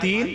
3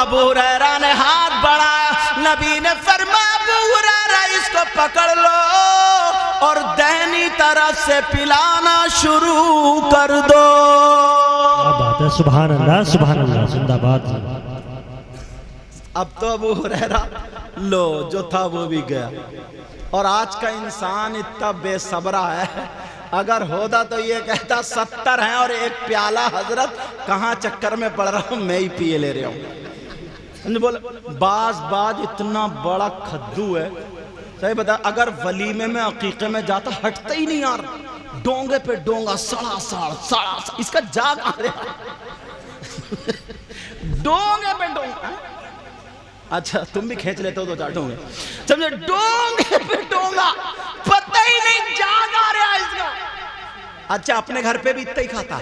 ابو ہریرہ نے ہاتھ بڑھایا، نبی نے فرمایا ابو ہریرہ اس کو پکڑ لو اور دہنی طرف سے پلانا شروع کر دو۔ کیا بات ہے، سبحان اللہ سبحان اللہ، زندہ باد۔ اب تو ابو ہریرہ لو جو تھا وہ بھی گیا۔ اور آج کا انسان اتنا بے صبرہ ہے، اگر ہوتا تو یہ کہتا 70 ہیں اور ایک پیالہ حضرت کہاں چکر میں پڑ رہا ہوں، میں ہی پیے لے رہا ہوں۔ باز اتنا بڑا کھدو ہے، صحیح بتا، اگر ولیمے میں عقیقے میں جاتا ہٹتا ہی نہیں یار، ڈونگے پہ ڈونگا، سڑا سڑا، اس کا جاگ آ رہا ڈونگے پہ ڈونگا۔ اچھا تم بھی کھینچ لیتے ہو تو چاٹوں گے، سمجھے، ڈونگے پہ ڈونگا، پتہ ہی نہیں جاگ آ رہا اس کا۔ اچھا اپنے گھر پہ بھی اتنا ہی کھاتا،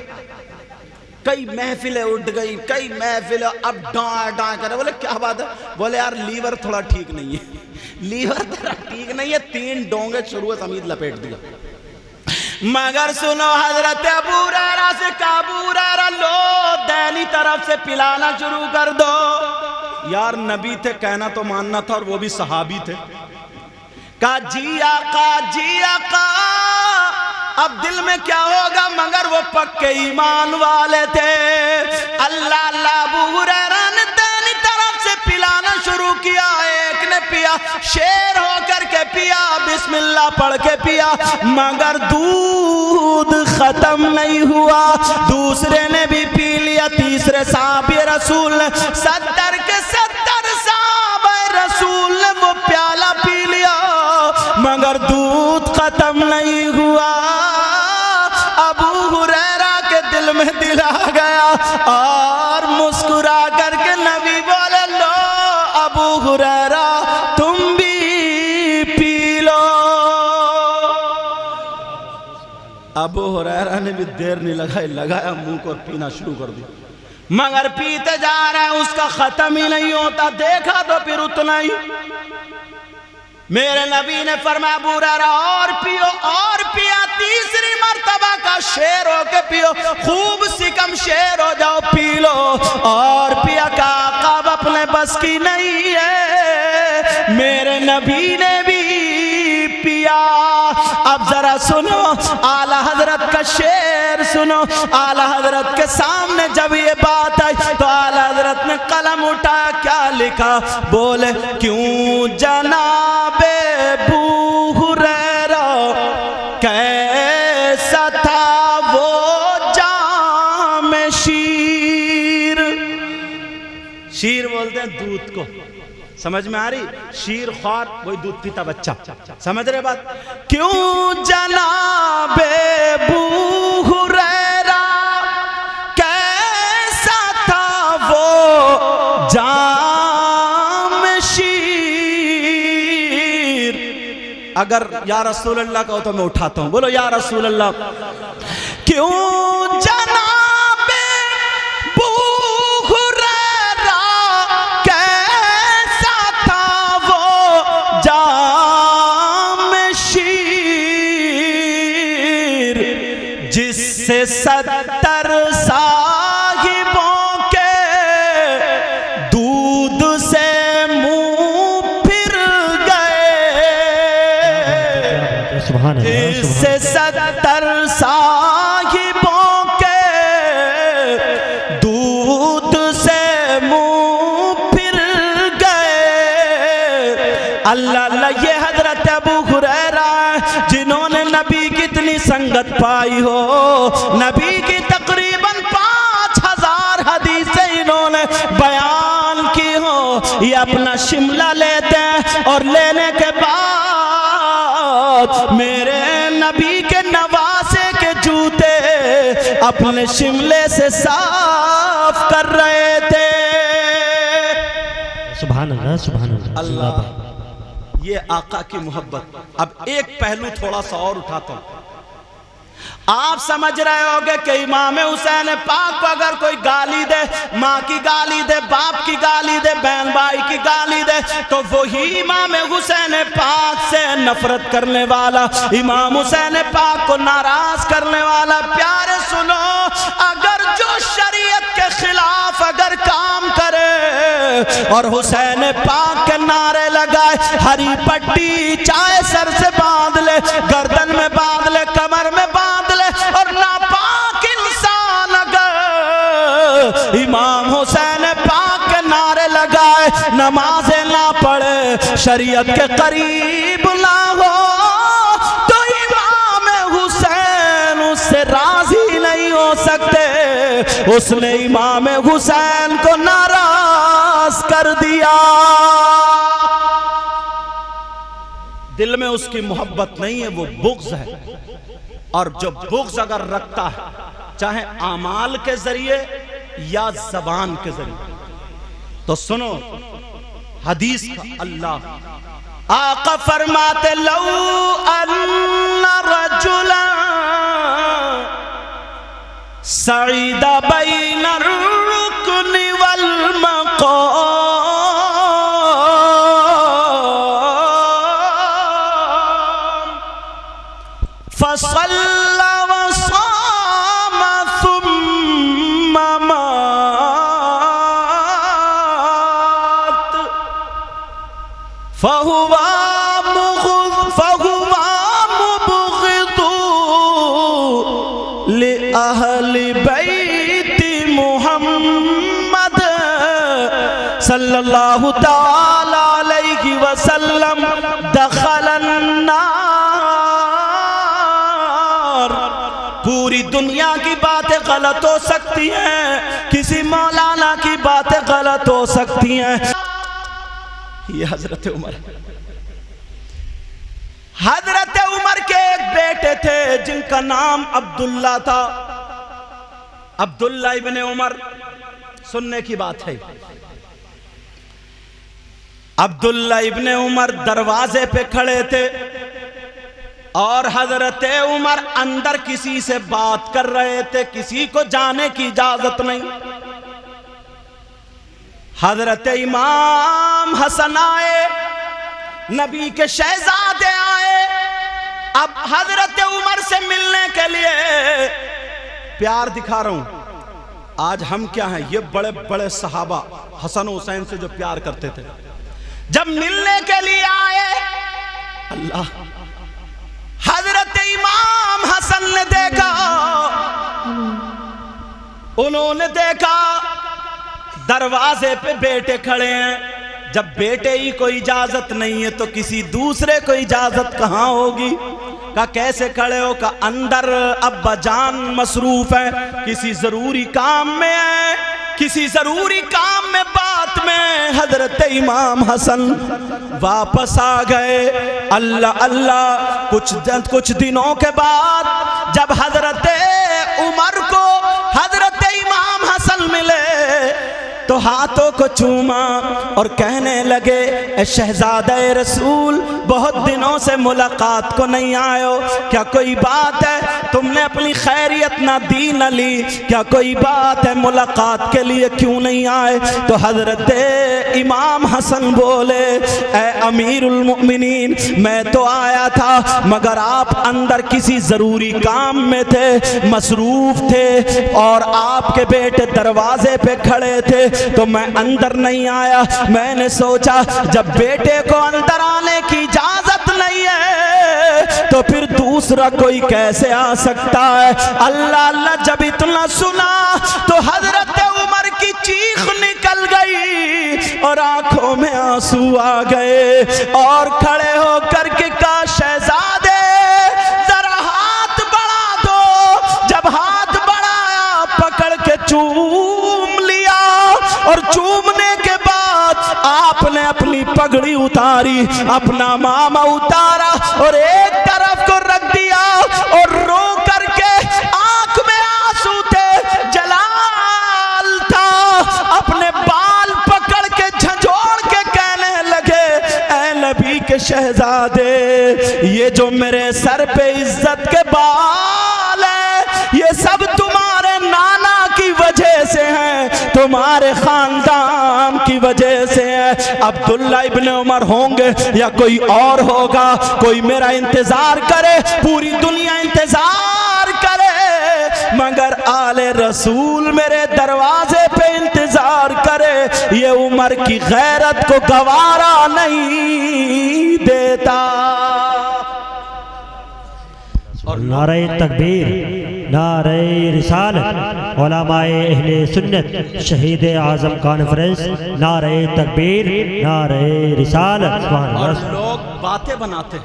کئی محفلیں اٹھ گئی، کئی محفلیں، اب ڈائیں ڈائیں کرے، بولے کیا بات ہے؟ بولے یار لیور تھوڑا ٹھیک نہیں ہے، لیور تھوڑا ٹھیک نہیں ہے، 3 ڈونگے شروع سمید لپیٹ دیا۔ مگر سنو حضرت ابو ہریرہ سے کہا ابو ہریرہ لو دہنی طرف سے پلانا شروع کر دو۔ یار نبی تھے، کہنا تو ماننا تھا، اور وہ بھی صحابی تھے۔ کہا جی آقا جی آقا، اب دل میں کیا ہوگا، مگر وہ پکے ایمان والے تھے۔ اللہ اللہ، ابو ہریرہ نے دہنی طرف سے پلانا شروع کیا، ایک نے پیا، شیر ہو کر کے پیا، بسم اللہ پڑھ کے پیا، مگر دودھ ختم نہیں ہوا۔ دوسرے نے بھی پی لیا، تیسرے صحابی رسول نے، 70 کے 70 صحابہ رسول نے وہ پیالہ پی لیا، مگر دودھ ختم نہیں ہوا۔ ابو ہریرہ کے دل میں دل آ گیا، اور مسکرا کر کے نبی بولے لو ابو ہریرہ تم بھی پی لو۔ ابو ہریرہ نے بھی دیر نہیں لگایا منہ کو، پینا شروع کر دیا، مگر پیتے جا رہا ہے، اس کا ختم ہی نہیں ہوتا۔ دیکھا تو پھر اتنا ہی۔ میرے نبی نے فرمایا ابو ہریرہ اور پیو، اور پیا، تیسری مرتبہ کا شیر ہو کے پیو، خوب سکم شیر ہو جاؤ، پی لو، اور پیا۔ کا آقا اب اپنے بس کی نہیں ہے، میرے نبی نے بھی پیا۔ اب ذرا سنو اعلیٰ حضرت کا شعر سنو۔ اعلیٰ حضرت کے سامنے جب یہ بات آئی تو اعلیٰ حضرت نے قلم اٹھایا، کیا لکھا، بولے کیوں جناب ابو ہریرہ کیسا تھا وہ جام شیر۔ شیر بولتے ہیں دودھ کو، سمجھ میں آ رہی؟ شیر خوار وہی دودھ پیتا بچہ، سمجھ رہے بات؟ کیوں جناب ابو ہریرہ کیسا تھا وہ جام شیر۔ اگر یا رسول اللہ کہو تو میں اٹھاتا ہوں، بولو یا رسول اللہ۔ کیوں جناب ابو ہریرہ کیسا تھا وہ جام شیر، جس سے 70 صاحبوں کے دودھ سے منہ پھر گئے، جس سے 70 صاحبوں کے دودھ سے منہ پھر گئے۔ اللہ اللہ، یہ حضرت ابو ہریرہ جنہوں نے نبی کی اتنی سنگت پائی ہو، نبی کی تقریباً 5000 حدیثیں انہوں نے بیان کی ہو۔ یہ اپنا شملہ لیتے ہیں، اور لینے کے بعد میرے نبی کے نواسے کے جوتے اپنے شملے سے صاف کر رہے تھے۔ سبحان اللہ سبحان اللہ۔ اللہ، یہ آقا کی محبت۔ اب ایک پہلو تھوڑا سا اور اٹھاتا ہوں۔ آپ سمجھ رہے ہوگے کہ امام حسین پاک کو اگر کوئی گالی دے، ماں کی گالی دے، باپ کی گالی دے، بہن بھائی کی گالی دے، تو وہی امام حسین پاک سے نفرت کرنے والا، امام حسین پاک کو ناراض کرنے والا۔ پیارے سنو، اگر جو شریعت کے خلاف اگر کام کرے اور حسین پاک کے نعرے لگائے، ہری پٹی چاہے سر سے باندھ لے، گردن میں باندھ لے، کمر میں باندھ لے، اور ناپاک انسان اگر امام حسین پاک کے نعرے لگائے، نمازیں نہ پڑھے، شریعت کے قریب نہ ہو، تو امام حسین اس سے راضی نہیں ہو سکتے۔ اس نے امام حسین کو ناراض کر دیا۔ دل میں اس کی محبت نہیں ہے، وہ بغض ہے، اور جو بغض اگر رکھتا ہے چاہے اعمال کے ذریعے یا زبان کے ذریعے، تو سنو حدیث کا اللہ آقا فرماتے لو ان رجلا سعید بین الرکن والمقام فصلى وصام ثم مات فهو مبغض لأهل بيت محمد صلی اللہ تعالی علیہ وسلم دخل النار۔ پوری دنیا کی باتیں غلط ہو سکتی ہیں، کسی مولانا کی باتیں غلط ہو سکتی ہیں۔ یہ حضرت عمر کے ایک بیٹے تھے جن کا نام عبداللہ تھا، عبداللہ ابن عمر۔ سننے کی بات ہے، عبداللہ ابن عمر دروازے پہ کھڑے تھے اور حضرت عمر اندر کسی سے بات کر رہے تھے، کسی کو جانے کی اجازت نہیں۔ حضرت امام حسن آئے، نبی کے شہزادے آئے، اب حضرت عمر سے ملنے کے لیے پیار دکھا رہا ہوں۔ آج ہم کیا ہیں، یہ بڑے بڑے صحابہ حسن و حسین سے جو پیار کرتے تھے، جب ملنے کے لیے آئے، اللہ حضرت امام حسن نے دیکھا، انہوں نے دیکھا دروازے پہ بیٹے کھڑے ہیں۔ جب بیٹے ہی کو اجازت نہیں ہے تو کسی دوسرے کو اجازت کہاں ہوگی؟ کہا کیسے کھڑے ہو؟ کہا اندر ابا جان مصروف ہے، کسی ضروری کام میں ہے، کسی ضروری کام میں بات میں۔ حضرت امام حسن واپس آ گئے۔ اللہ اللہ کچھ دنوں کے بعد جب حضرت عمر کو حضرت امام حسن ملے تو ہاتھوں کو چوما اور کہنے لگے اے شہزادہ رسول، بہت دنوں سے ملاقات کو نہیں آئے ہو، کیا کوئی بات ہے؟ تم نے اپنی خیریت نہ دی نہ لی، کیا کوئی بات ہے؟ ملاقات کے لیے کیوں نہیں آئے؟ تو حضرت امام حسن بولے اے امیر المؤمنین، میں تو آیا تھا مگر آپ اندر کسی ضروری کام میں تھے، مصروف تھے، اور آپ کے بیٹے دروازے پہ کھڑے تھے تو میں اندر نہیں آیا۔ میں نے سوچا جب بیٹے کو اندر آنے کی اجازت نہیں ہے تو پھر دوسرا کوئی کیسے آ سکتا ہے؟ اللہ اللہ جب اتنا سنا تو حضرت عمر کی چیخ نکل گئی اور آنکھوں میں آنسو آ گئے، اور کھڑے ہو کر کے کہا شہزادے ذرا ہاتھ بڑھا دو۔ جب ہاتھ بڑھایا پکڑ کے چوم لیا، اور چومنے کے بعد آپ نے اپنی پگڑی اتاری، اپنا ماما اتارا اور ایک طرف کو رکھ دیا، اور رو کر کے آنکھ میں آنسو تھے، جلال تھا، اپنے بال پکڑ کے جھنجھوڑ کے کہنے لگے اے نبی کے شہزادے، یہ جو میرے سر پہ عزت کے بال ہیں یہ سب تمہارے نانا کی وجہ سے ہیں، تمہارے خاندان کی وجہ سے ہیں۔ عبداللہ ابن عمر ہوں گے یا کوئی اور ہوگا، کوئی میرا انتظار کرے، پوری دنیا انتظار کرے، مگر آل رسول میرے دروازے پہ انتظار کرے۔ یہ عمر کی غیرت کو گوارا نہیں دیتا. نعرہ تکبیر، نعرہ رسالت، علماء اہل سنت، شہید اعظم کانفرنس، نعرہ تکبیر، نعرہ رسالت. سبحان اور اللہ. لوگ باتیں بناتے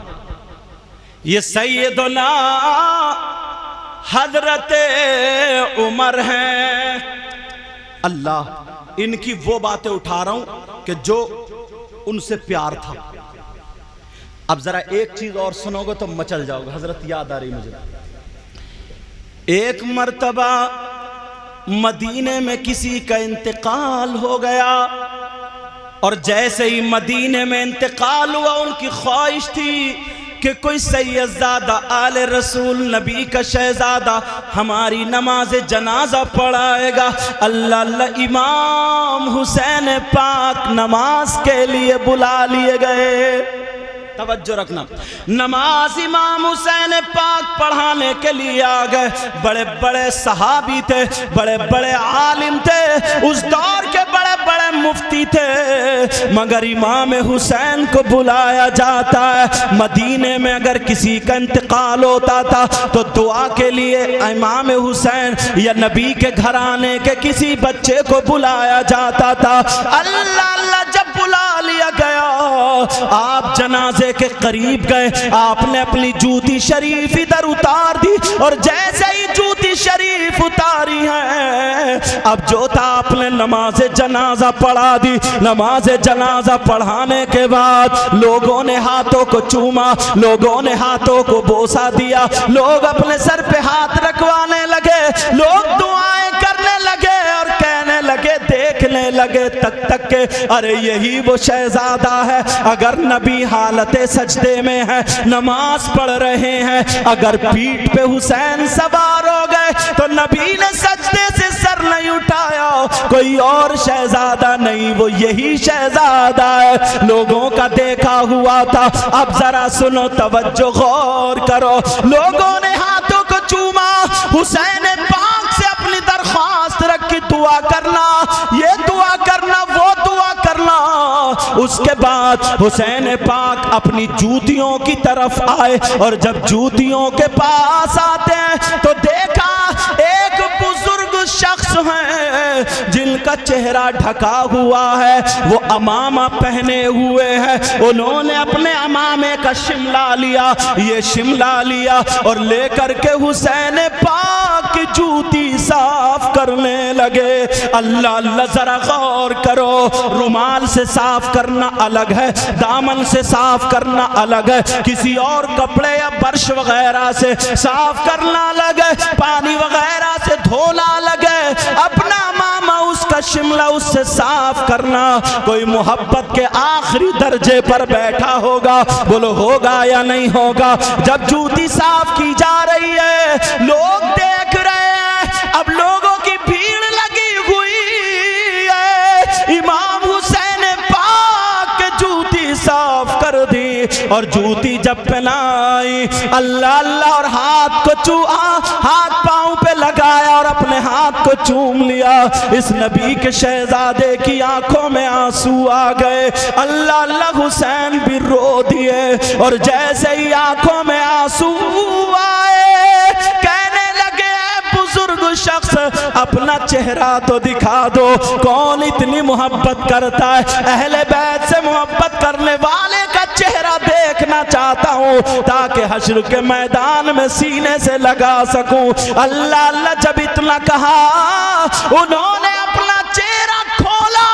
یہ سیدنا حضرت عمر ہیں. اللہ ان کی وہ باتیں اٹھا رہا ہوں کہ جو ان سے پیار تھا. اب ذرا ایک چیز اور سنو گے تو مچل جاؤ گے. حضرت یاد آ رہی مجھے. ایک مرتبہ مدینے میں کسی کا انتقال ہو گیا اور جیسے ہی مدینے میں انتقال ہوا ان کی خواہش تھی کہ کوئی سیدزادہ آل رسول نبی کا شہزادہ ہماری نماز جنازہ پڑھائے گا. اللہ اللہ امام حسین پاک نماز کے لیے بلا لیے گئے. توجہ رکھنا، نماز امام حسین پاک پڑھانے کے لیے آ گئے. بڑے بڑے صحابی تھے، بڑے بڑے عالم تھے، اس دور کے بڑے بڑے مفتی تھے، مگر امام حسین کو بلایا جاتا ہے. مدینے میں اگر کسی کا انتقال ہوتا تھا تو دعا کے لیے امام حسین یا نبی کے گھرانے کے کسی بچے کو بلایا جاتا تھا. اللہ اللہ جب بلا لیا گیا آپ جنازے کے قریب گئے. آپ نے اپنی جوتی شریف ادھر اتار دی اور جیسے ہی جوتی شریف اتاری ہے اب جو تھا آپ نے نماز جنازہ پڑھا دی. نماز جنازہ پڑھانے کے بعد لوگوں نے ہاتھوں کو چوما، لوگوں نے ہاتھوں کو بوسہ دیا، لوگ اپنے سر پہ ہاتھ رکھوانے لگے، لوگ دعائیں کرنے لگے اور کہنے لگے، دیکھنے لگے تک تک کہ ارے یہی وہ شہزادہ ہے. اگر نبی حالت سجدے میں ہے، نماز پڑھ رہے ہیں، اگر پیٹھ پہ حسین سوار ہو گئے تو نبی نے سجدے سے سر نہیں اٹھایا، کوئی اور شہزادہ نہیں، وہ یہی شہزادہ ہے. لوگوں کا دیکھا ہوا تھا. اب ذرا سنو، توجہ غور کرو. لوگوں نے ہاتھوں کو چوما، حسین پاک سے اپنی درخواست رکھی، دعا کرنا، یہ دعا کرنا، وہ دعا کرنا. اس کے بعد حسین پاک اپنی جوتیوں کی طرف آئے اور جب جوتیوں کے پاس آتے ہیں تو دیکھا ایک بزرگ شخص ہیں جن کا چہرہ ڈھکا ہوا ہے، وہ امامہ پہنے ہوئے ہیں. انہوں نے اپنے امامے کا شملہ لیا، یہ شملہ لیا اور لے کر کے حسین پاک کی جوتی صاف کرنے لگے. اللہ اللہ ذرا غور کرو، رومال سے صاف کرنا الگ ہے، دامن سے صاف کرنا الگ ہے، کسی اور کپڑے یا برش وغیرہ سے صاف کرنا الگ ہے، پانی وغیرہ سے دھونا الگ ہے، اپنا امامہ اس کا شملہ اس سے صاف کرنا. کوئی محبت کے آخری درجے پر بیٹھا ہوگا، بولو ہوگا یا نہیں ہوگا. جب جوتی صاف کی جا رہی ہے لوگ دیکھ رہے ہیں، اب لوگوں کی بھیڑ لگی ہوئی ہے. امام حسین پاک جوتی صاف کر دی اور جوتی جب پہنائی، اللہ اللہ اور ہاتھ کو ہاتھ پاؤں پہ لگایا اور اپنے ہاتھ کو چوم لیا. اس نبی کے شہزادے کی آنکھوں میں آنسو آ گئے. اللہ اللہ حسین بھی رو دیے اور جیسے ہی آنکھوں میں آنسو آئے کہنے لگے، اے بزرگ شخص اپنا چہرہ تو دکھا دو، کون اتنی محبت کرتا ہے؟ اہل بیت سے محبت کرنے والے کا چہرہ دیکھنا چاہتا ہوں تاکہ حشر کے میدان میں سینے سے لگا سکوں. اللہ اللہ جب اتنا کہا انہوں نے اپنا چہرہ کھولا.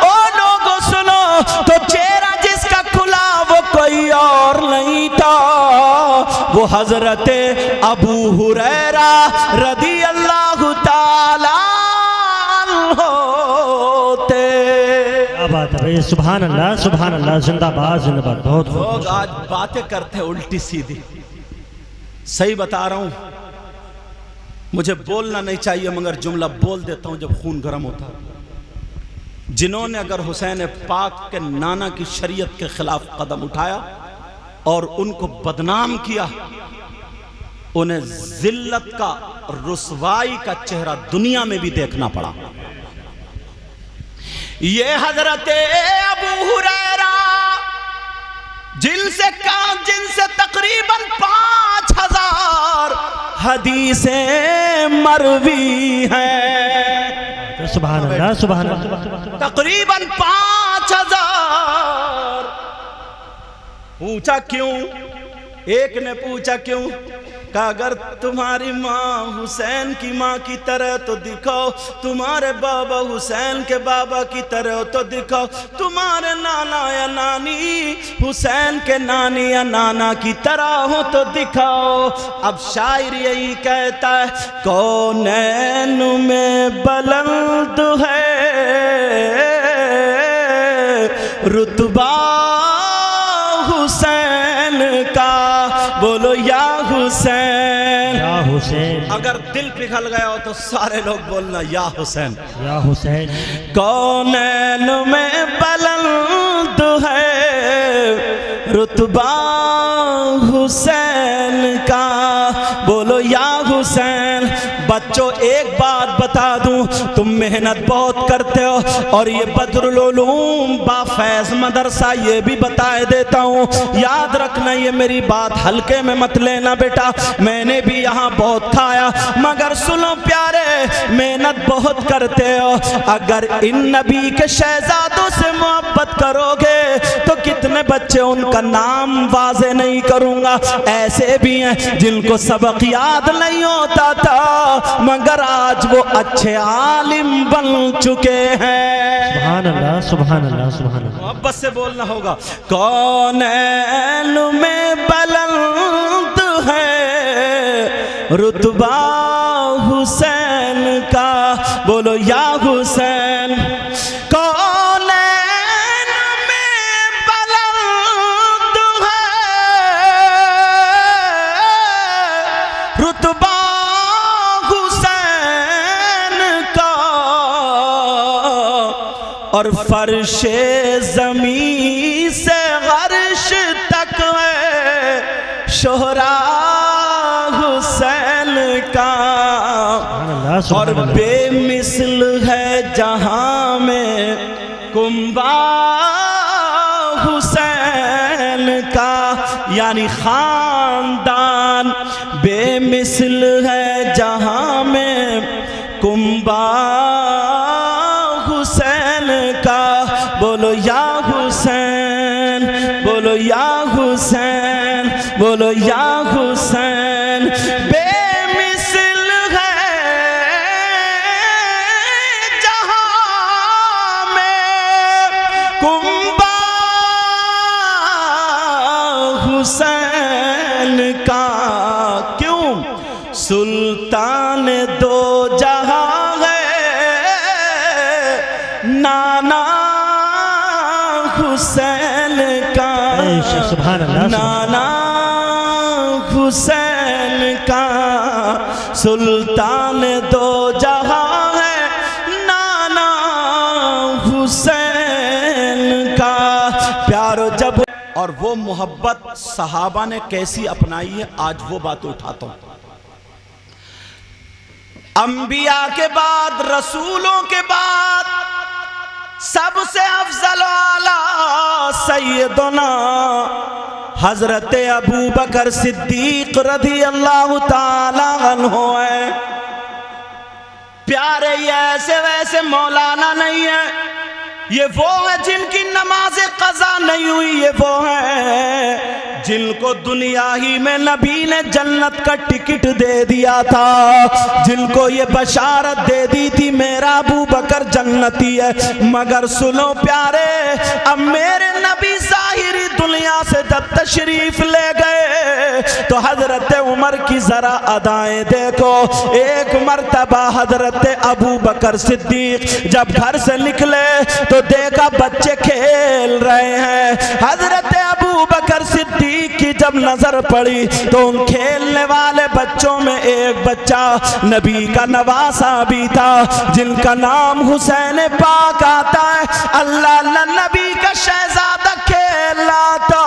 او لوگو سنو، تو چہرہ جس کا کھلا وہ کوئی اور نہیں تھا، وہ حضرت ابو ہریرہ رضی اللہ تعالی عنہ تھے. سبحان اللہ، سبحان اللہ، زندہ باد، زندہ باد. بہت لوگ آج باتیں کرتے ہیں الٹی سیدھی. صحیح بتا رہا ہوں، مجھے بولنا نہیں چاہیے مگر جملہ بول دیتا ہوں جب خون گرم ہوتا. جنہوں نے اگر حسین پاک کے نانا کی شریعت کے خلاف قدم اٹھایا اور ان کو بدنام کیا، انہیں ذلت کا، رسوائی کا چہرہ دنیا میں بھی دیکھنا پڑا. یہ حضرت ابو ہریرہ جن سے تقریباً 5000 حدیثیں مروی ہیں. سبحان اللہ سبحان اللہ. تقریباً 5000. پوچھا کیوں؟ ایک نے پوچھا کیوں؟ کہ اگر تمہاری ماں حسین کی ماں کی طرح تو دکھاؤ، تمہارے بابا حسین کے بابا کی طرح تو دکھاؤ، تمہارے نانا یا نانی حسین کے نانی یا نانا کی طرح ہو تو دکھاؤ. اب شاعر یہی کہتا ہے کونین میں بلند ہے رتبہ حسین کا، بولو یا حسین. یا حسین. اگر دل پگھل گیا ہو تو سارے لوگ بولنا یا حسین. یا حسین. کونین میں بلند ہے رتبہ حسین کا، بولو یا حسین. بچوں ایک بات بتا دوں، تم محنت بہت کرتے ہو اور یہ بدر العلوم با فیض مدرسہ یہ بھی بتائے دیتا ہوں، یاد رکھنا یہ میری بات ہلکے میں مت لینا بیٹا. میں نے بھی یہاں بہت کھایا، مگر سنو پیارے محنت بہت کرتے ہو. اگر ان نبی کے شہزادوں سے محبت کرو گے تو کتنے بچے ان کا نام واضح نہیں کروں گا ایسے بھی ہیں جن کو سبق یاد نہیں ہوتا تھا مگر آج وہ اچھے عالم بن چکے ہیں. سبحان اللہ سبحان اللہ سبحان اللہ. محبت سے بولنا ہوگا. کونین میں بلند ہے رتبہ حسین کا، بولو یا حسین. کونین میں بلند ہے رتبہ اور فرش زمین سے عرش تک ہے شہرا حسین کا، اور بے مثل ہے جہاں میں کنبہ حسین کا. یعنی خاندان بے مثل ہے جہاں میں کنبہ حسین کا، بولو یا حسین، بولو یا حسین، بولو یا حسین. بے مثل ہے جہاں میں کنبہ حسین کا. کیوں؟ سلطان دو جہاں نانا حسین کا، سبحان اللہ. نانا حسین کا. سلطان دو جہاں ہے نانا حسین کا. پیارو جب اور وہ محبت صحابہ نے کیسی اپنائی ہے آج وہ بات اٹھاتا ہوں. انبیاء کے بعد رسولوں کے بعد سب سے افضل اعلیٰ سیدنا حضرت ابو بکر صدیق رضی اللہ تعالی عنہ ہے. پیارے یہ ایسے ویسے مولانا نہیں ہے، یہ وہ ہے جن کی نماز قضا نہیں ہوئی، یہ وہ ہے جن کو دنیا ہی میں نبی نے جنت کا ٹکٹ دے دیا تھا، جن کو یہ بشارت دے دی تھی میرا ابو بکر جنتی ہے. مگر سنو پیارے، اب میرے نبی ظاہری دنیا سے جب تشریف لے گئے تو حضرت عمر کی ذرا ادائیں دیکھو. ایک مرتبہ حضرت ابو بکر صدیق جب گھر سے نکلے تو دیکھا بچے کھیل رہے ہیں. حضرت ابو بکر صدیق کی جب نظر پڑی تو ان کھیلنے والے بچوں میں ایک بچہ نبی کا نواسا بھی تھا جن کا نام حسین پاک آتا ہے. اللہ اللہ نبی کا شہزادہ کھیل رہا تھا،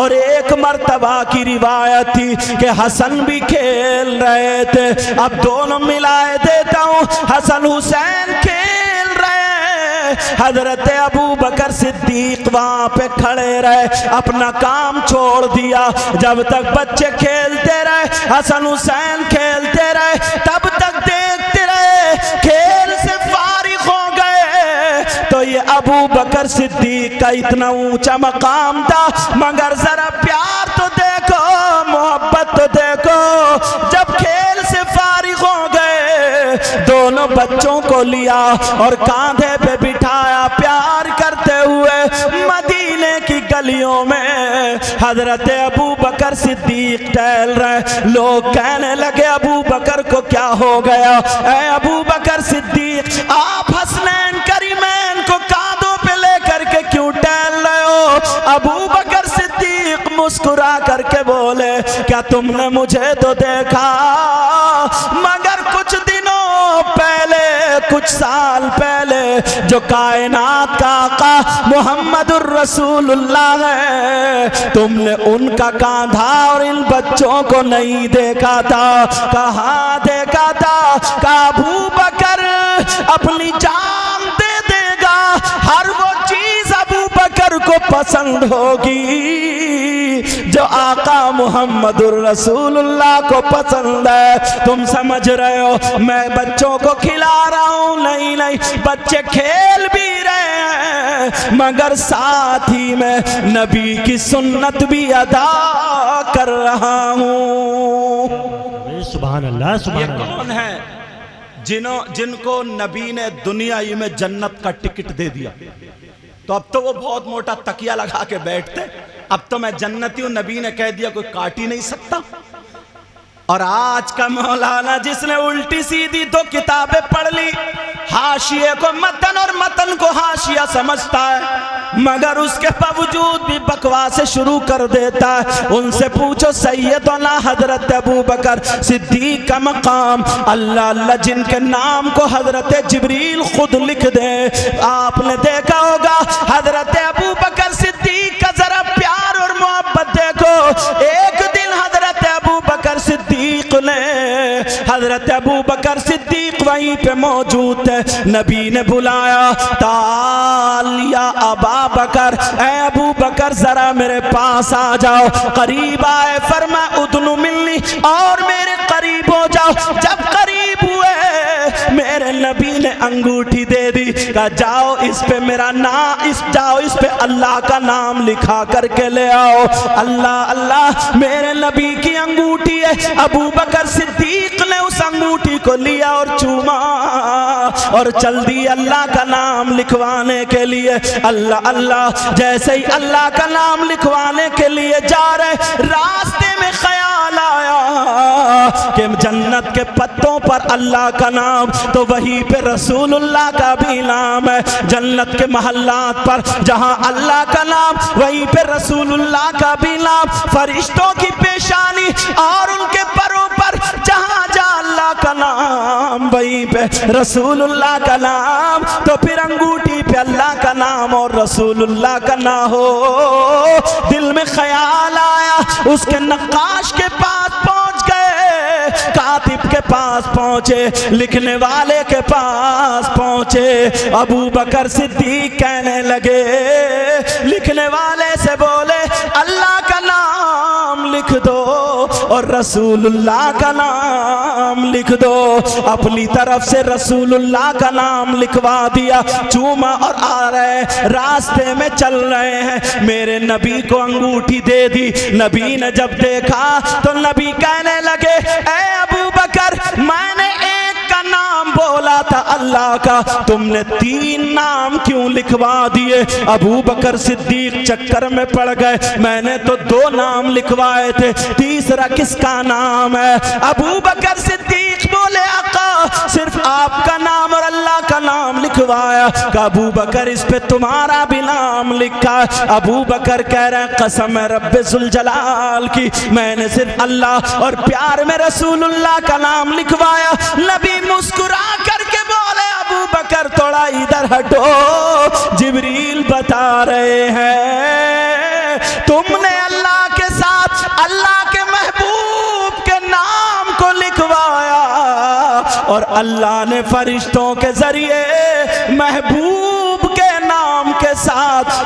اور ایک مرتبہ کی روایت تھی کہ حسن بھی کھیل رہے تھے. اب دونوں ملائے دیتا ہوں، حسن حسین کھیل رہے حضرت ابو بکر صدیق وہاں پہ کھڑے رہے، اپنا کام چھوڑ دیا، جب تک بچے کھیلتے رہے، حسن حسین کھیلتے رہے، تب تک دیکھتے رہے، کھیل سے فارغ ہو گئے تو یہ ابو بکر صدیق کا اتنا اونچا مقام تھا، مگر ذرا پیار تو دیکھو، محبت تو دیکھو، جب کھیل سے فارغ ہو گئے دونوں بچوں کو لیا اور کاندھے پہ بٹھایا، پیار کرتے ہوئے مدینے کی گلیوں میں حضرت ابو بکر صدیق ٹہل رہے، لوگ کہنے لگے ابو بکر کو کیا ہو گیا؟ اے ابو بکر صدیق، آپ حسنین کریمین کو کاندھوں پہ لے کر کے کیوں ٹہل رہے ہو؟ ابو بکر صدیق مسکرا کر کے بولے، کیا تم نے مجھے تو دیکھا، مگر کچھ دنوں پہلے، کچھ سال پہلے جو کائنات کا آقا محمد الرسول اللہ ہے، تم نے ان کا کاندھا اور ان بچوں کو نہیں دیکھا تھا۔ کہاں دیکھا تھا؟ کہا ابو بکر اپنی جان دے دے گا، ہر وہ چیز ابو بکر کو پسند ہوگی جو آقا محمد الرسول اللہ کو پسند ہے۔ تم سمجھ رہے ہو میں بچوں کو کھلا رہا ہوں؟ نہیں نہیں، بچے کھیل بھی رہے ہیں مگر ساتھ ہی میں نبی کی سنت بھی ادا کر رہا ہوں۔ سبحان اللہ سبحان یہ اللہ۔ کون ہے جن کو نبی نے دنیائی میں جنت کا ٹکٹ دے دیا؟ تو اب تو وہ بہت موٹا تکیہ لگا کے بیٹھتے، اب تو میں جنتی ہوں، نبی نے کہہ دیا کوئی کاٹ ہی نہیں سکتا۔ اور آج کا مولانا جس نے الٹی سیدھی دو کتابیں پڑھ لی، حاشیے کو متن اور متن کو حاشیہ سمجھتا ہے، مگر اس کے باوجود بھی بکواس شروع کر دیتا ہے۔ ان سے پوچھو سیدنا حضرت ابو بکر صدیق کا مقام، اللہ اللہ جن کے نام کو حضرت جبریل خود لکھ دے۔ آپ نے دیکھا ہوگا حضرت ابو بکر صدیق کا ذرا پیار اور محبت دیکھو۔ ایک دن حضرت ابو بکر صدیق نے، حضرت ابو بکر صدیق وہیں پہ موجود تھے، نبی نے بلایا، تعال یا ابا بکر، اے ابو بکر ذرا میرے پاس آ جاؤ۔ قریب آئے، فرمایا ادنو ملنی، اور میرے قریب ہو جاؤ۔ جب قریب ہوئے میرے نبی نے انگوٹھی دے دی، کہا جاؤ اس پہ میرا نام، جاؤ اس پہ اللہ کا نام لکھا کر کے لے آؤ۔ اللہ اللہ، میرے نبی کی انگوٹھی ہے۔ ابو بکر صدیق نے اس انگوٹھی کو لیا اور چوما اور چل دی اللہ کا نام لکھوانے کے لیے۔ اللہ اللہ، جیسے ہی اللہ کا نام لکھوانے کے لیے جا رہے، راستے میں خیال آیا کہ جنت کے پتوں پر اللہ کا نام، تو وہیں پہ رسول اللہ کا بھی نام ہے۔ جنت کے محلات پر جہاں اللہ کا نام، وہیں پہ رسول اللہ کا بھی نام۔ فرشتوں کی پیشانی اور ان کے پروں پر جہاں جہاں اللہ کا نام، وہیں پہ رسول اللہ کا نام۔ تو پھر انگوٹھی پہ اللہ کا نام اور رسول اللہ کا نام ہو، دل میں خیال آیا، اس کے نقاش کے پاس پہنچ گئے، کاتب کے پاس پہنچے، لکھنے والے کے پاس پہنچے۔ ابو بکر صدیق کہنے لگے، لکھنے والے سے بولے اللہ کا نام لکھ دو اور رسول اللہ کا نام لکھ دو۔ اپنی طرف سے رسول اللہ کا نام لکھوا دیا، چوما اور آ رہے، راستے میں چل رہے ہیں، میرے نبی کو انگوٹھی دے دی۔ نبی نے جب دیکھا تو نبی کہنے لگے، اے ابو بکر، میں نے ایک کا نام بولا تھا اللہ کا، تم نے 3 نام کیوں لکھوا دیے؟ ابو بکر صدیق چکر میں پڑ گئے، میں نے تو 2 نام لکھوائے تھے، تیسرا کس کا نام ہے؟ ابو بکر صدیق بولے آقا صرف آپ کا نام اور اللہ کا نام لکھوایا۔ کہ ابو بکر اس پہ تمہارا بھی نام لکھا ہے۔ ابو بکر کہہ رہے ہیں قسم ہے رب ذوالجلال کی، میں نے صرف اللہ اور پیار میں رسول اللہ کا نام لکھوایا۔ نبی مسکرا کر کے بولے ابو بکر تھوڑا ادھر ہٹو، جبریل بتا رہے ہیں تم نے اللہ کے ساتھ اللہ کے محبوب کے نام کو لکھوایا اور اللہ نے فرشتوں کے ذریعے محبوب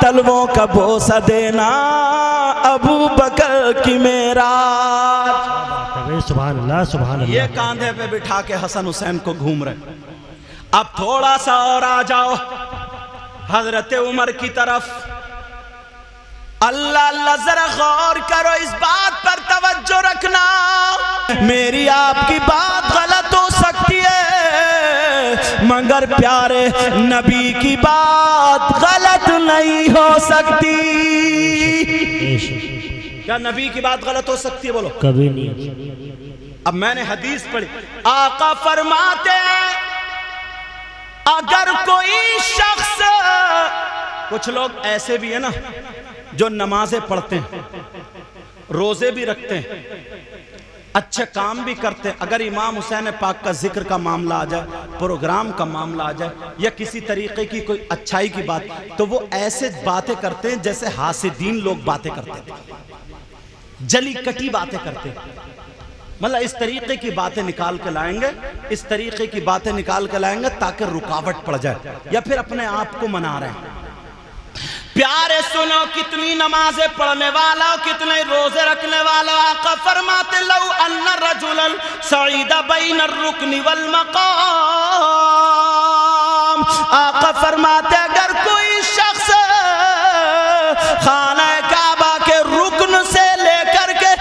تلووں کا بوسہ دینا ابو بکر کی معراج۔ سبحان اللہ سبحان اللہ۔ یہ کاندھے پہ بٹھا کے حسن حسین کو گھوم رہے۔ اب تھوڑا سا اور آ جاؤ حضرت عمر کی طرف۔ اللہ اللہ ذرا غور کرو، اس بات پر توجہ رکھنا، میری آپ کی بات غلط ہو سکتی ہے مگر پیارے نبی کی بات غلط نہیں ہو سکتی۔ کیا نبی کی بات غلط ہو سکتی ہے؟ بولو کبھی نہیں۔ اب میں نے حدیث پڑھی، آقا فرماتے ہیں اگر کوئی شخص، کچھ لوگ ایسے بھی ہیں نا جو نمازیں پڑھتے ہیں، روزے بھی رکھتے ہیں، اچھے کام بھی کرتے ہیں، اگر امام حسین پاک کا ذکر کا معاملہ آ جائے، پروگرام کا معاملہ آ جائے یا کسی طریقے کی کوئی اچھائی کی بات، تو وہ ایسے باتیں کرتے ہیں جیسے حاسدین لوگ باتیں کرتے ہیں، جلی کٹی باتیں کرتے ہیں۔ مطلب اس طریقے کی باتیں نکال کے لائیں گے، اس طریقے کی باتیں نکال کے لائیں گے تاکہ رکاوٹ پڑ جائے، یا پھر اپنے آپ کو منا رہے ہیں۔ پیارے سنو، کتنی نمازیں پڑھنے والا، کتنے روزے رکھنے والا، آقا فرماتے لو ان رجلا سعید بین الرکن والمقام، آقا فرماتے اگر کوئی شخص خانہ کعبہ کے رکن سے لے کر کے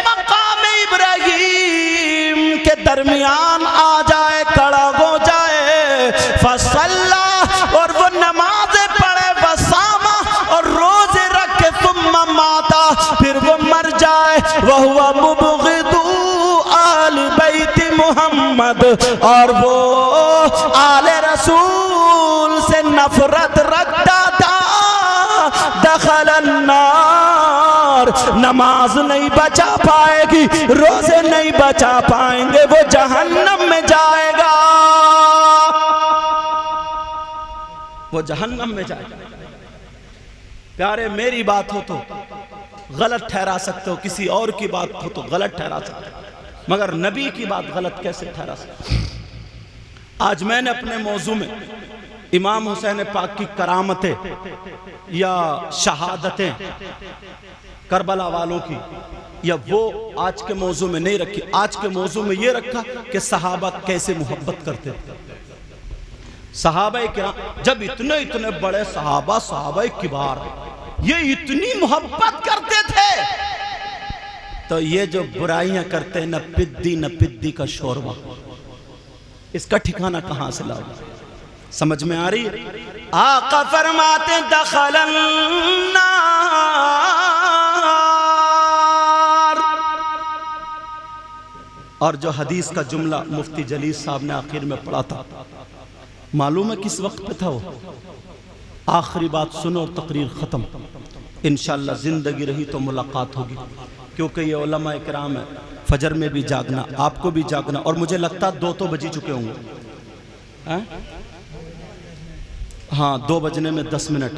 مقام ابراہیم کے درمیان آ جائے، کھڑا ہو جائے، فصلی، اور وہ نمازیں پڑھے، وصامہ، اور روزے رکھے، ثم ماتا، پھر وہ مر جائے، وہو مبغض آل بیت محمد، اور وہ آل رسول سے نفرت رکھتا تھا، دخل النار، نماز نہیں بچا پائے گی، روزے نہیں بچا پائیں گے، وہ جہنم میں جائے گا، وہ جہنم میں جائے گا۔ پیارے میری بات ہو تو غلط ٹھہرا سکتے ہو، کسی اور کی بات ہو تو غلط ٹھہرا سکتے ہو، مگر نبی کی بات غلط کیسے ٹھہرا سکتے ہو؟ آج میں نے اپنے موضوع میں امام حسین پاک کی کرامتیں یا شہادتیں کربلا والوں کی، یا وہ آج کے موضوع میں نہیں رکھی، آج کے موضوع میں یہ رکھا کہ صحابہ کیسے محبت کرتے تھے۔ صحابہ کرام جب اتنے بڑے صحابہ کبار یہ اتنی محبت کرتے تھے، تو یہ جو برائیاں کرتے ہیں، نہ پدی کا شوربہ، اس کا ٹھکانہ کہاں سے لاؤ؟ سمجھ میں آ رہی ہے؟ آقا فرماتے دخل النار، اور جو حدیث کا جملہ مفتی جلیل صاحب نے آخر میں پڑھا تھا، معلوم ہے کس وقت پہ تھا وہ؟ آخری بات سنو اور تقریر ختم، انشاءاللہ زندگی رہی تو ملاقات ہوگی، کیونکہ یہ علماء کرام ہے، فجر میں بھی جاگنا، آپ کو بھی جاگنا، اور مجھے لگتا 2 تو بجی چکے ہوں گے، ہاں 2 بجنے میں 10 منٹ،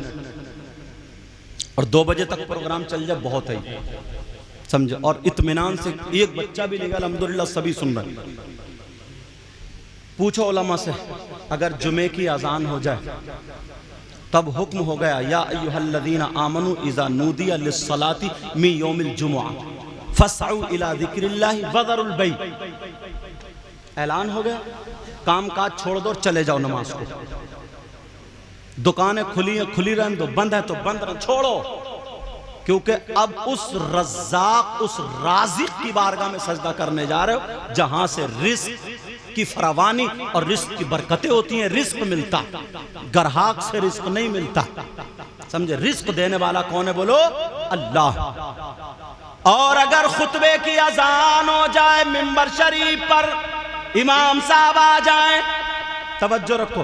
اور 2 بجے تک پروگرام چل جائے بہت ہے، سمجھے، اور اطمینان سے ایک بچہ بھی لے گا، الحمدللہ سبھی سن رہے ہیں۔ پوچھو علماء سے، اگر جمعے کی اذان ہو جائے تب حکم ہو گیا یا ایھا الذین آمنوا اذا نودی للصلاۃ من یوم الجمعہ فاسعوا الی ذکر اللہ وذروا البیع، اعلان ہو گیا، کام کاج چھوڑ دو اور چلے جاؤ نماز کو، دکانیں کھلی رہن دو، بند ہے تو بند رہن، چھوڑو، کیونکہ اب اس رزاق، اس رازق کی بارگاہ میں سجدہ کرنے جا رہے ہو جہاں سے رزق کی فراوانی اور رزق کی برکتیں ہوتی ہیں، رزق ملتا، گرہاق سے رزق نہیں ملتا، سمجھے، رزق دینے والا کون ہے؟ بولو اللہ۔ اور اگر خطبے کی اذان ہو جائے، منبر شریف پر امام صاحب آ جائیں، توجہ رکھو،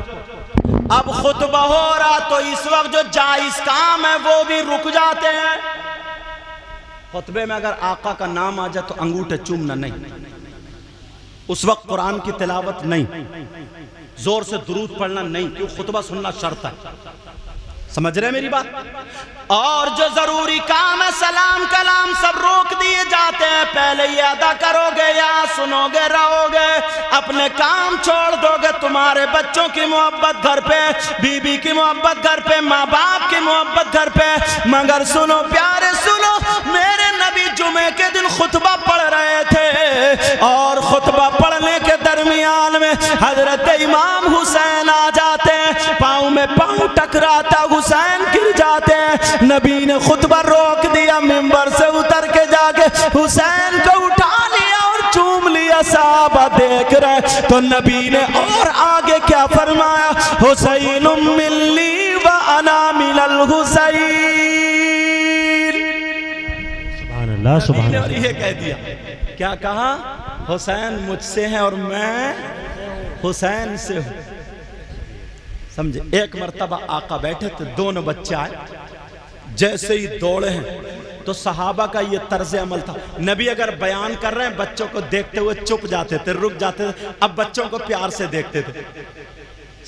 اب خطبہ ہو رہا تو اس وقت جو جائز کام ہے وہ بھی رک جاتے ہیں۔ خطبے میں اگر آقا کا نام آ جائے تو انگوٹھے چومنا نہیں، اس وقت قرآن کی تلاوت نہیں، زور سے درود پڑھنا نہیں، کیوں خطبہ سننا شرط ہے، سمجھ رہے میری بات؟ اور جو ضروری کام ہے سلام کلام سب روک دیے جاتے ہیں، پہلے یہ ادا کرو گے یا سنو گے رہو گے، اپنے کام چھوڑ دو گے، تمہارے بچوں کی محبت گھر پہ، بیوی کی محبت گھر پہ، ماں باپ کی محبت گھر پہ۔ مگر سنو پیارے سنو، میرے نبی جمعے کے دن خطبہ پڑھ رہے تھے اور خطبہ پڑھنے کے درمیان میں حضرت امام حسین آ جاتے ہیں، پاؤں میں پاؤں ٹکراتا حسین گر جاتے ہیں، نبی نے خطبہ روک دیا، منبر سے اتر کے جا کے حسین کو اٹھا لیا اور چوم لیا، صحابہ دیکھ رہے تو نبی نے اور آگے کیا فرمایا، حسین ملی وانا من الحسین، سبحان اللہ سبحان اور اللہ۔ یہ کہہ دیا، کیا کہا، حسین مجھ سے ہیں اور میں حسین سے ہوں۔ سمجھے؟ ایک مرتبہ آقا بیٹھے تھے، دونوں بچے آئے، جیسے ہی دوڑے ہیں تو صحابہ کا یہ طرز عمل تھا، نبی اگر بیان کر رہے ہیں بچوں کو دیکھتے ہوئے چپ جاتے تھے، رک جاتے تھے، اب بچوں کو پیار سے دیکھتے تھے،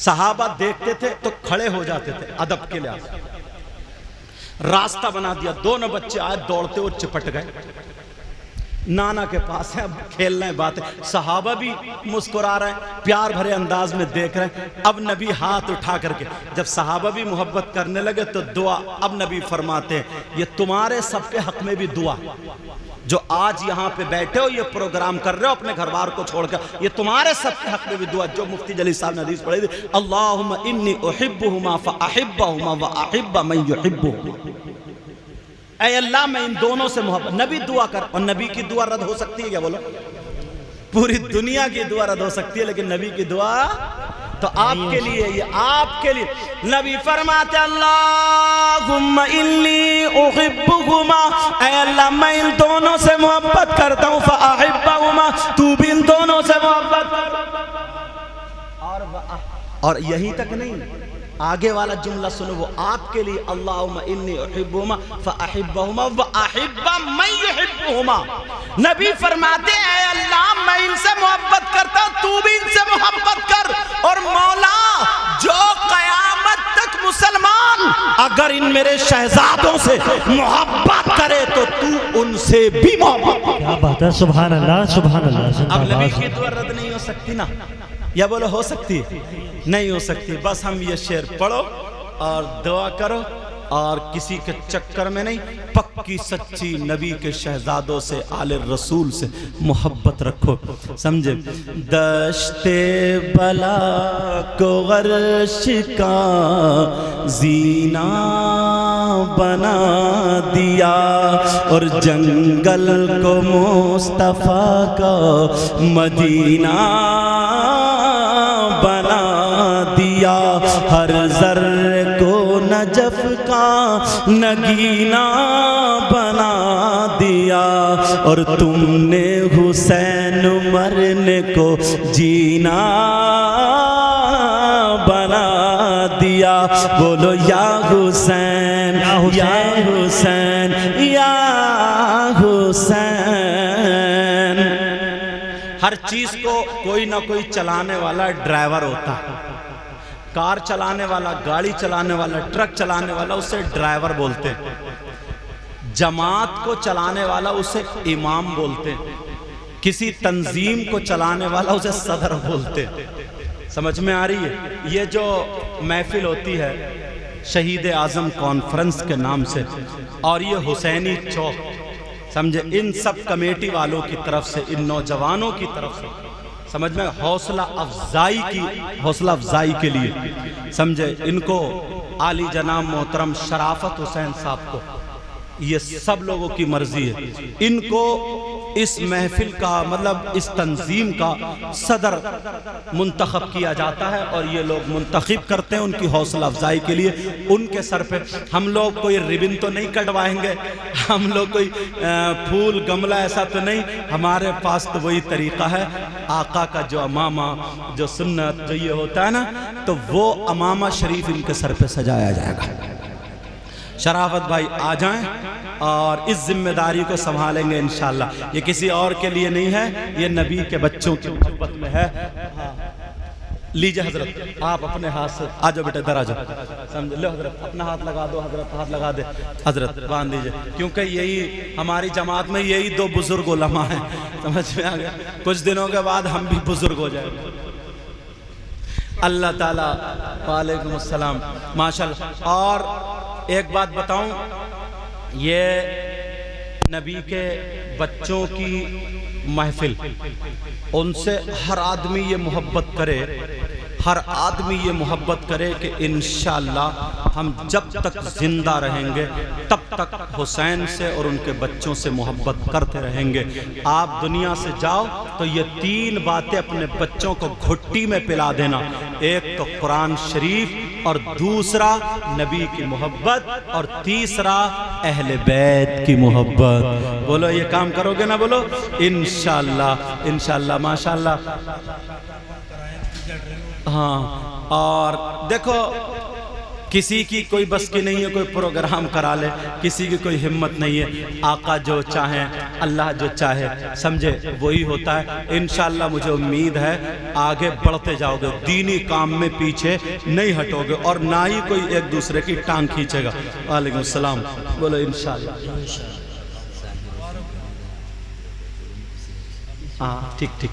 صحابہ دیکھتے تھے تو کھڑے ہو جاتے تھے ادب کے لحاظ سے۔ راستہ بنا دیا، دونوں بچے آئے دوڑتے ہوئے چپٹ گئے، نانا کے پاس ہے، اب کھیلنا ہے باتیں، صحابہ بھی مسکرا رہے ہیں، پیار بھرے انداز میں دیکھ رہے ہیں۔ اب نبی ہاتھ اٹھا کر کے جب صحابہ بھی محبت کرنے لگے تو دعا، اب نبی فرماتے ہیں یہ تمہارے سب کے حق میں بھی دعا، جو آج یہاں پہ بیٹھے ہو یہ پروگرام کر رہے ہو اپنے گھر بار کو چھوڑ کر، یہ تمہارے سب کے حق میں بھی دعا، جو مفتی جلیل صاحب نے حدیث پڑھی تھی، اللہم انی احبہما فاحبہما واحب من یحبہما، اے اللہ میں ان دونوں سے محبت، نبی دعا کر، اور نبی کی دعا رد ہو سکتی ہے کیا بولو؟ پوری دنیا کی دعا رد ہو سکتی ہے لیکن نبی کی دعا تو آپ کے لیے، یہ آپ کے لیے۔ نبی فرماتے اللہم انی احبہما، اے اللہ میں ان دونوں سے محبت کرتا ہوں، فاحبہما تو بھی ان دونوں سے محبت کر، اور یہیں تک نہیں، آگے والا جملہ سنو، وہ آپ کے لیے اللہم انی احبہما فاحبہما واحب من یحبہما، نبی فرماتے ہیں اے اللہ میں ان سے محبت کرتا ہوں تو بھی ان سے محبت کر، اور مولا جو قیامت تک مسلمان اگر ان میرے شہزادوں سے محبت کرے تو تو ان سے بھی محبت کر۔ کیا بات ہے، سبحان اللہ سبحان اللہ۔ اب نبی کی دعا رد نہیں ہو سکتی نا، یا بولو ہو سکتی؟ نہیں ہو سکتی، بس ہم یہ شعر پڑھو اور دعا کرو اور کسی کے چکر میں نہیں، پکی سچی نبی کے شہزادوں سے آل رسول سے محبت رکھو، سمجھے؟ دشت بلا کو غرش کا زینہ بنا دیا اور جنگل کو مصطفیٰ کا مدینہ بنا دیا، ہر ذرے کو نجف کا نگینہ بنا دیا، اور تم نے حسین مرنے کو جینا بنا دیا، بولو یا حسین یا حسین یا حسین۔ ہر چیز کو کوئی نہ کوئی چلانے والا ڈرائیور ہوتا ہے، کار چلانے والا، گاڑی چلانے والا، ٹرک چلانے والا اسے ڈرائیور بولتے ہیں، جماعت کو چلانے والا اسے امام بولتے ہیں، کسی تنظیم کو چلانے والا اسے صدر بولتے ہیں۔ سمجھ میں آ رہی ہے؟ یہ جو محفل ہوتی ہے شہید اعظم کانفرنس کے نام سے، اور یہ حسینی چوک، سمجھے، ان سب کمیٹی والوں کی طرف سے، ان نوجوانوں کی طرف سے، سمجھ میں حوصلہ افزائی کے لیے، سمجھے، ان کو عالی جناب محترم شرافت حسین صاحب کو، یہ سب لوگوں کی مرضی ہے، ان کو اس محفل کا مطلب اس تنظیم کا صدر منتخب کیا جاتا ہے، اور یہ لوگ منتخب کرتے ہیں ان کی حوصلہ افزائی کے لیے۔ ان کے سر پہ ہم لوگ کوئی ریبن تو نہیں کٹوائیں گے، ہم لوگ کوئی پھول گملہ ایسا تو نہیں، ہمارے پاس تو وہی طریقہ ہے، آقا کا جو امامہ، جو سنت، جو یہ ہوتا ہے نا، تو وہ امامہ شریف ان کے سر پہ سجایا جائے گا۔ شرافت بھائی آ جائیں اور اس ذمہ داری کو سنبھالیں گے انشاءاللہ، یہ کسی اور کے لیے نہیں ہے، یہ نبی کے بچوں کی محبت میں ہے۔ لیجیے حضرت آپ اپنے ہاتھ سے آ جاؤ بیٹا ادھر آ جاؤ سمجھ لو حضرت اپنا ہاتھ لگا دو حضرت ہاتھ لگا دے حضرت باندھ دیجیے کیونکہ یہی ہماری جماعت میں یہی دو بزرگ علماء ہیں سمجھ میں آ گیا کچھ دنوں کے بعد ہم بھی بزرگ ہو جائیں گے اللہ تعالیٰ وعلیکم السلام ماشاءاللہ اور ایک بات بتاؤں یہ نبی کے بچوں کی محفل ان سے ہر آدمی یہ محبت کرے ہر آدمی یہ محبت کرے کہ انشاءاللہ ہم جب تک زندہ رہیں گے تب تک حسین سے اور ان کے بچوں سے محبت کرتے رہیں گے آپ دنیا سے جاؤ تو یہ 3 باتیں اپنے بچوں کو گھٹی میں پلا دینا ایک تو قرآن شریف اور دوسرا نبی کی محبت اور تیسرا اہل بیت کی محبت بولو یہ کام کرو گے نا بولو انشاءاللہ انشاءاللہ ماشاءاللہ ہاں اور دیکھو کسی کی کوئی بس کی نہیں ہے کوئی پروگرام کرا لے کسی کی کوئی ہمت نہیں ہے آقا جو چاہیں اللہ جو چاہے سمجھے وہی ہوتا ہے انشاءاللہ مجھے امید ہے آگے بڑھتے جاؤ گے دینی کام میں پیچھے نہیں ہٹو گے اور نہ ہی کوئی ایک دوسرے کی ٹانگ کھینچے گا وعلیکم السلام بولو انشاءاللہ ہاں ٹھیک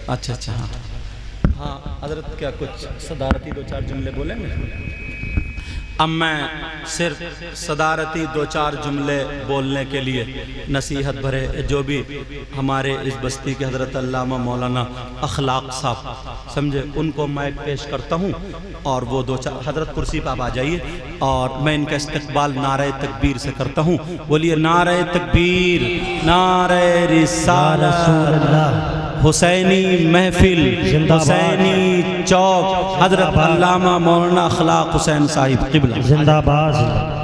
اچھا ہاں ہاں حضرت کیا کچھ صدارتی 2-4 جملے بولیں گے اب میں صرف صدارتی 2-4 جملے بولنے کے لیے نصیحت بھرے جو بھی ہمارے اس بستی کے حضرت علامہ مولانا اخلاق صاحب سمجھے ان کو میں پیش کرتا ہوں اور وہ 2-4 حضرت کرسی پہ آ جائیے اور میں ان کا استقبال نعرہ تکبیر سے کرتا ہوں بولیے نعرہ تکبیر نعرہ رسالت حسینی محفل حسینی چوک حضرت علامہ مولانا اخلاق حسین صاحب قبلہ زندہ باد